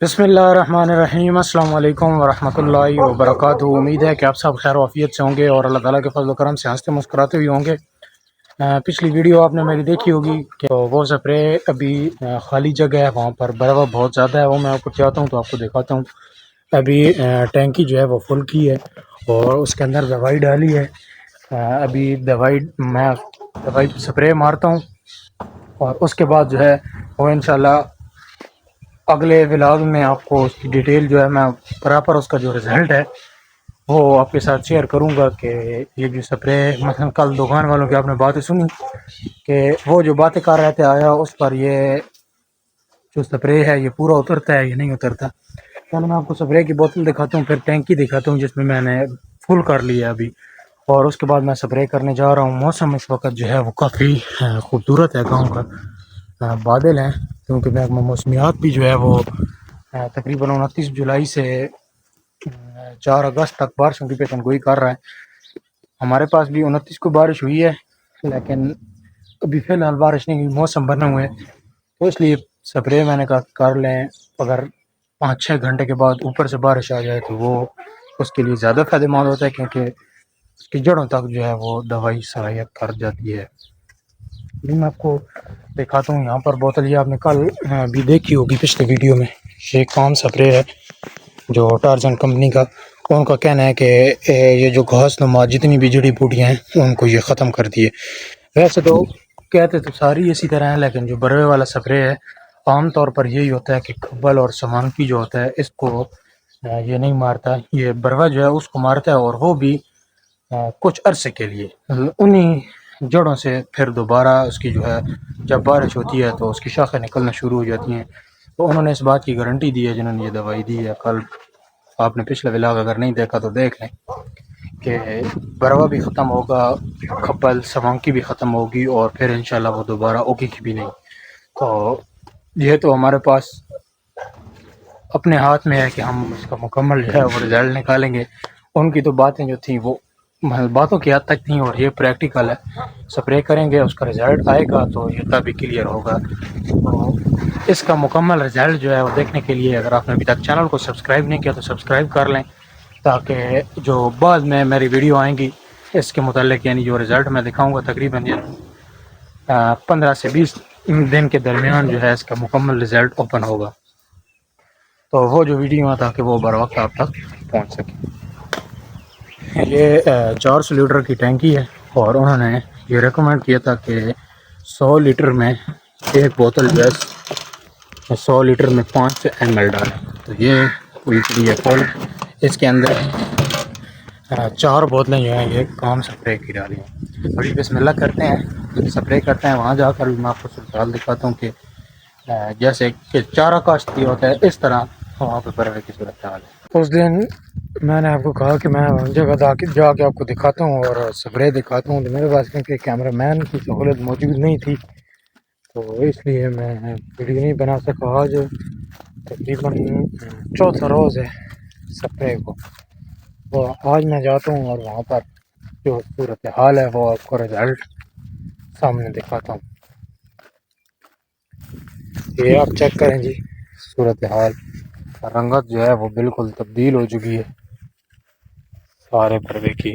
بسم اللہ الرحمن الرحیم، السلام علیکم ورحمۃ اللہ وبرکاتہ۔ امید ہے کہ آپ سب خیر و عافیت سے ہوں گے اور اللہ تعالیٰ کے فضل و کرم سے ہنستے مسکراتے ہوئے ہوں گے۔ پچھلی ویڈیو آپ نے میری دیکھی ہوگی کہ وہ سپرے ابھی خالی جگہ ہے، وہاں پر برف بہت زیادہ ہے، وہ میں آپ کو چاہتا ہوں تو آپ کو دکھاتا ہوں۔ ابھی ٹینکی جو ہے وہ فل کی ہے اور اس کے اندر دوائی ڈالی ہے۔ ابھی میں دوائی سپرے مارتا ہوں اور اس کے بعد جو ہے وہ انشاءاللہ اگلے ولاگ میں آپ کو اس کی ڈیٹیل جو ہے میں پراپر اس کا جو رزلٹ ہے وہ آپ کے ساتھ شیئر کروں گا کہ یہ جو سپرے مثلا کل دکان والوں کی آپ نے باتیں سنی کہ وہ جو باتیں کر رہے تھے آیا اس پر یہ جو سپرے ہے یہ پورا اترتا ہے یا نہیں اترتا۔ پہلے میں آپ کو سپرے کی بوتل دکھاتا ہوں، پھر ٹینکی دکھاتا ہوں جس میں نے فل کر لیا ابھی، اور اس کے بعد میں سپرے کرنے جا رہا ہوں۔ موسم اس وقت جو ہے وہ کافی خوبصورت ہے، گاؤں کا بادل ہیں کیونکہ موسمیات بھی جو ہے وہ تقریباً 29 جولائی سے 4 اگست تک بارشوں کی پیشن گوئی کر رہا ہے۔ ہمارے پاس بھی 29 کو بارش ہوئی ہے لیکن ابھی فی الحال بارش نہیں ہوئی، موسم بنا ہوئے ہے، تو اس لیے سپرے میں نے کہا کر لیں، اگر 5-6 گھنٹے کے بعد اوپر سے بارش آ جائے تو وہ اس کے لیے زیادہ فائدہ مند ہوتا ہے کیونکہ اس کی جڑوں تک جو ہے وہ دوائی صلاحیت کر جاتی ہے۔ میں آپ کو دکھاتا ہوں یہاں پر بوتل، یہ آپ نے کل بھی دیکھی ہوگی پچھلے ویڈیو میں، یہ کام سپرے ہے جو ٹارزن کمپنی کا۔ ان کا کہنا ہے کہ یہ جو گھاس نما جتنی بھی جڑی بوٹیاں ہیں ان کو یہ ختم کر دیے۔ ویسے تو کہتے تو ساری اسی طرح ہیں لیکن جو بروے والا سپرے ہے عام طور پر یہی ہوتا ہے کہ کھبل اور سمانکی جو ہوتا ہے اس کو یہ نہیں مارتا، یہ بروا جو ہے اس کو مارتا ہے، اور وہ بھی کچھ عرصے کے لیے، انہی جڑوں سے پھر دوبارہ اس کی جو ہے جب بارش ہوتی ہے تو اس کی شاخیں نکلنا شروع ہو جاتی ہیں۔ تو انہوں نے اس بات کی گارنٹی دی ہے جنہوں نے یہ دوائی دی ہے۔ کل آپ نے پچھلا ولاگ اگر نہیں دیکھا تو دیکھ لیں کہ بروا بھی ختم ہوگا، کھپل سمانکی بھی ختم ہوگی، اور پھر انشاءاللہ وہ دوبارہ اگے گی بھی نہیں۔ تو یہ تو ہمارے پاس اپنے ہاتھ میں ہے کہ ہم اس کا مکمل جو ہے وہ رزلٹ نکالیں گے۔ ان کی تو باتیں جو تھیں وہ باتوں کی حد تک تھیں اور یہ پریکٹیکل ہے، سپرے کریں گے اس کا رزلٹ آئے گا تو یہ تبھی کلیئر ہوگا۔ تو اس کا مکمل رزلٹ جو ہے وہ دیکھنے کے لیے اگر آپ نے ابھی تک چینل کو سبسکرائب نہیں کیا تو سبسکرائب کر لیں، تاکہ جو بعد میں میری ویڈیو آئیں گی اس کے متعلق یعنی جو رزلٹ میں دکھاؤں گا تقریباً 15 سے 20 دن کے درمیان جو ہے اس کا مکمل رزلٹ اوپن ہوگا، تو وہ جو ویڈیو تاکہ وہ بر وقت آپ تک پہنچ سکے۔ یہ 400 لیٹر کی ٹینکی ہے اور انہوں نے یہ ریکمینڈ کیا تھا کہ 100 لیٹر میں ایک بوتل جو ہے 100 لیٹر میں 5 ایم ایل ڈالیں، تو یہ پوری ہے فل۔ اس کے اندر 4 بوتلیں جو ہیں یہ کام سپرے کی ڈالی ہیں۔ ابھی بسم اللہ کرتے ہیں، سپرے کرتے ہیں، وہاں جا کر بھی میں آپ کو صورتحال دکھاتا ہوں کہ جیسے کہ چارہ کاشت ہوتا ہے اس طرح وہاں پہ برے کی صورتحال ہے۔ اس دن میں نے آپ کو کہا کہ میں جگہ جا کے آپ کو دکھاتا ہوں اور سپرے دکھاتا ہوں، تو میرے پاس کیونکہ کیمرہ مین کی سہولت موجود نہیں تھی تو اس لیے میں ویڈیو نہیں بنا سکا۔ آج تقریباً چوتھا روز ہے سپرے کو، تو آج میں جاتا ہوں اور وہاں پر جو صورتحال ہے وہ آپ کو رزلٹ سامنے دکھاتا ہوں۔ یہ آپ چیک کریں جی، صورتحال رنگت جو ہے وہ بالکل تبدیل ہو چکی ہے سارے پردے کی۔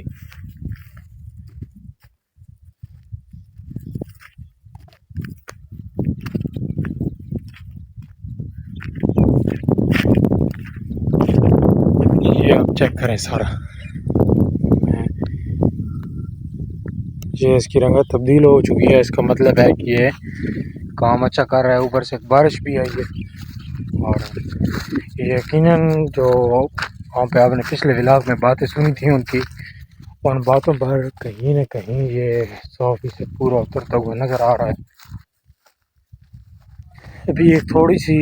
یہ آپ چیک کریں سارا، یہ اس کی رنگت تبدیل ہو چکی ہے، اس کا مطلب ہے کہ یہ کام اچھا کر رہا ہے۔ اوپر سے بارش بھی آئی ہے اور یقیناً جو وہاں پہ آپ نے پچھلے ولاگ میں باتیں سنی تھیں ان کی، ان باتوں پر کہیں نہ کہیں یہ 100% پورا اترتا ہوا نظر آ رہا ہے۔ ابھی ایک تھوڑی سی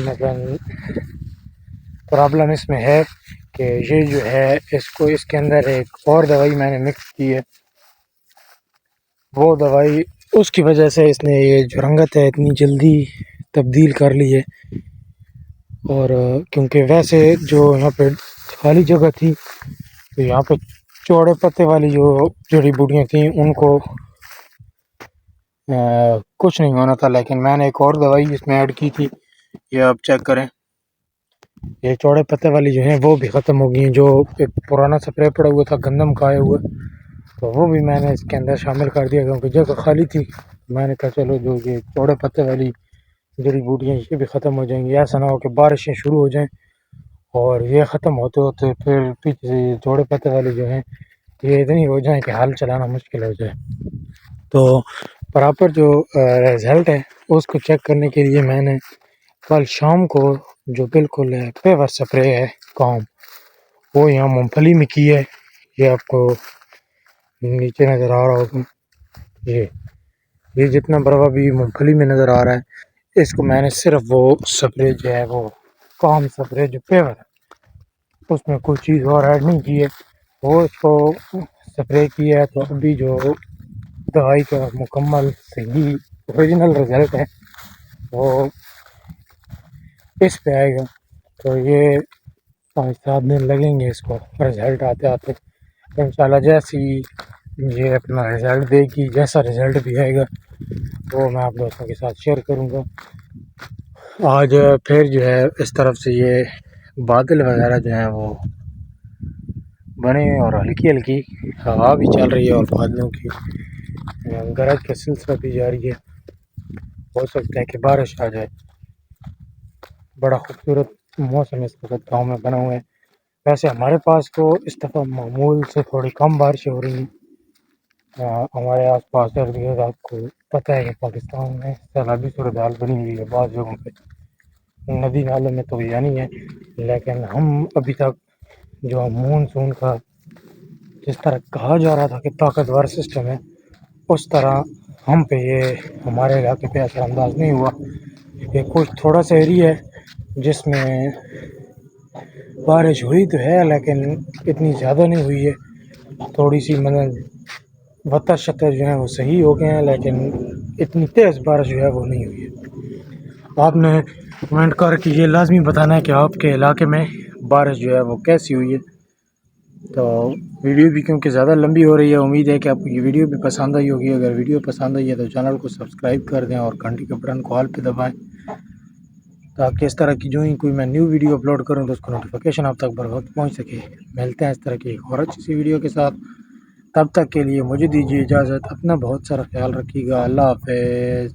مثلاً پرابلم اس میں ہے کہ یہ جو ہے اس کے اندر ایک اور دوائی میں نے مکس کی ہے، وہ دوائی اس کی وجہ سے اس نے یہ جو رنگت ہے اتنی جلدی تبدیل کر لی ہے۔ اور کیونکہ ویسے جو یہاں پہ خالی جگہ تھی تو یہاں پہ چوڑے پتے والی جو جڑی بوٹیاں تھیں ان کو کچھ نہیں ہونا تھا، لیکن میں نے ایک اور دوائی اس میں ایڈ کی تھی، یہ آپ چیک کریں، یہ چوڑے پتے والی جو ہیں وہ بھی ختم ہو گئی ہیں. جو ایک پرانا سپرے پڑا ہوا تھا گندم کا آیا ہوا, تو وہ بھی میں نے اس کے اندر شامل کر دیا کیونکہ جگہ خالی تھی. میں نے کہا چلو جو یہ چوڑے پتے والی جڑی بوٹیاں یہ بھی ختم ہو جائیں گی. ایسا نہ ہو کہ بارشیں شروع ہو جائیں اور یہ ختم ہوتے ہوتے پھر پیچھے سے یہ چوڑے پتے والی جو ہیں یہ اتنی ہو جائیں کہ حل چلانا مشکل ہو جائے. تو پراپر جو رزلٹ ہے اس کو چیک کرنے کے لیے میں نے کل شام کو جو بالکل پیور سپرے ہے کام وہ یہاں مونگ پھلی میں کی ہے. یہ آپ کو نیچے نظر آ رہا ہوگا, یہ جتنا بروا بھی مونگ پھلی میں نظر آ رہا ہے اس کو میں نے صرف وہ سپرے جو ہے وہ کام سپرے جو پیور ہے اس میں کوئی چیز اور ایڈ نہیں کی ہے, وہ اس کو سپرے کیا ہے. تو ابھی جو دوائی کا مکمل صحیح اوریجنل رزلٹ ہے وہ اس پہ آئے گا. تو یہ 5-7 دن لگیں گے اس کو رزلٹ آتے آتے. انشاءاللہ جیسی یہ اپنا رزلٹ دے گی, جیسا رزلٹ بھی آئے گا وہ میں آپ دوستوں کے ساتھ شیئر کروں گا. آج پھر جو ہے اس طرف سے یہ بادل وغیرہ جو ہیں وہ بنے اور ہلکی ہلکی ہوا بھی چل رہی ہے اور بادلوں کی گرج کا سلسلہ بھی جاری ہے. ہو سکتا ہے کہ بارش آ جائے. بڑا خوبصورت موسم اس وقت گاؤں میں بنا ہوا ہے. ویسے ہمارے پاس تو اس دفعہ معمول سے تھوڑی کم بارشیں ہو رہی ہیں. ہمارے آس پاس آپ کو پتہ ہے کہ پاکستان میں سیلابی صورتحال بنی ہوئی ہے. بعض جگہوں پہ ندی نالوں میں تو نہیں ہے, لیکن ہم ابھی تک جو مونسون کا جس طرح کہا جا رہا تھا کہ طاقتور سسٹم ہے اس طرح ہم پہ یہ ہمارے علاقے پہ اثر انداز نہیں ہوا. یہ کچھ تھوڑا سا ایریا ہے جس میں بارش ہوئی تو ہے لیکن اتنی زیادہ نہیں ہوئی ہے. تھوڑی سی وتر شتر جو ہیں وہ صحیح ہو گئے ہیں لیکن اتنی تیز بارش جو ہے وہ نہیں ہوئی ہے. آپ نے کمنٹ کر کے یہ لازمی بتانا ہے کہ آپ کے علاقے میں بارش جو ہے وہ کیسی ہوئی ہے. تو ویڈیو بھی کیونکہ زیادہ لمبی ہو رہی ہے, امید ہے کہ آپ کو یہ ویڈیو بھی پسند آئی ہوگی. اگر ویڈیو پسند آئی ہے تو چینل کو سبسکرائب کر دیں اور گھنٹی کے بٹن کو آل پہ دبائیں تاکہ اس طرح کی جو ہی کوئی میں نیو ویڈیو اپلوڈ کروں تو اس کو نوٹیفیکیشن آپ تک بر وقت پہنچ سکے. ملتے ہیں اس طرح کی ایک اور اچھی سی ویڈیو کے ساتھ. تب تک کے لیے مجھے دیجیے اجازت. اپنا بہت سارا خیال رکھیے گا. اللہ حافظ.